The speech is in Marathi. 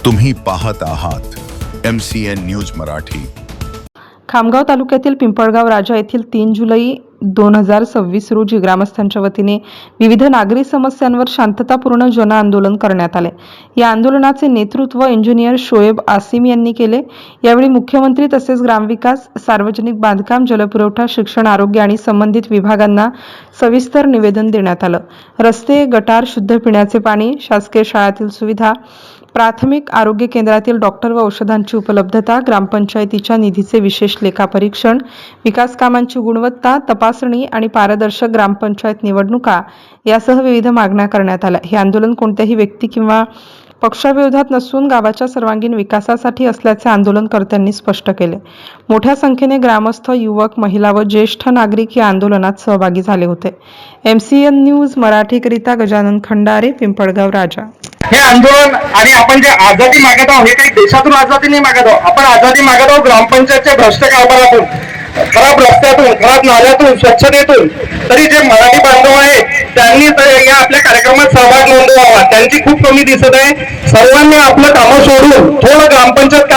तुम्ही पाहत आहात MCN न्यूज मराठी। खामगाव तालुक्यातील पिंपळगाव राजा येथील 3 जुलै 2026 रोजी ग्रामस्थांच्या वतीने विविध नागरी समस्यांवर शांततापूर्ण जन आंदोलन करण्यात आले। या आंदोलनाचे नेतृत्व इंजिनियर शोएब आसिम यांनी केले। यावेळी मुख्यमंत्री तसेच ग्रामविकास, सार्वजनिक बांधकाम, जलपुरवठा, शिक्षण, आरोग्य आणि संबंधित विभागांना सविस्तर निवेदन देण्यात आलं। रस्ते, गटार, शुद्ध पिण्याचे पाणी, शासकीय शाळांतील सुविधा, प्राथमिक आरोग्य केंद्रातील डॉक्टर व औषधांची उपलब्धता, ग्रामपंचायतीच्या निधीचे विशेष लेखापरीक्षण, विकास कामांची गुणवत्ता तपासणी आणि पारदर्शक ग्रामपंचायत निवडणुका यासह विविध मागण्या करण्यात आल्या। हे आंदोलन कोणत्याही व्यक्ती किंवा पक्षाविरोधात नसून गावाच्या सर्वांगीण विकासासाठी असल्याचे आंदोलनकर्त्यांनी स्पष्ट केले। मोठ्या संख्येने ग्रामस्थ, युवक, महिला व ज्येष्ठ नागरिक या आंदोलनात सहभागी झाले होते। MCN न्यूज मराठीकरिता गजानन खंडारे, पिंपळगाव राजा। हे आंदोलन आणि आपण जे आझादी मागत आहोत, हे काही देशातून आझादी नाही मागत आहोत, आपण आझादी मागत आहोत ग्रामपंचायतच्या भ्रष्ट कारभारातून, खराब रस्त्यातून, खराब नाल्यातून, स्वच्छतेतून। तरी जे मराठी बांधव आहेत त्यांनी या आपल्या कार्यक्रमात सहभाग नोंदवावा, त्यांची खूप कमी दिसत आहे। सर्वांनी आपलं कामं सोडून थोडं ग्रामपंचायत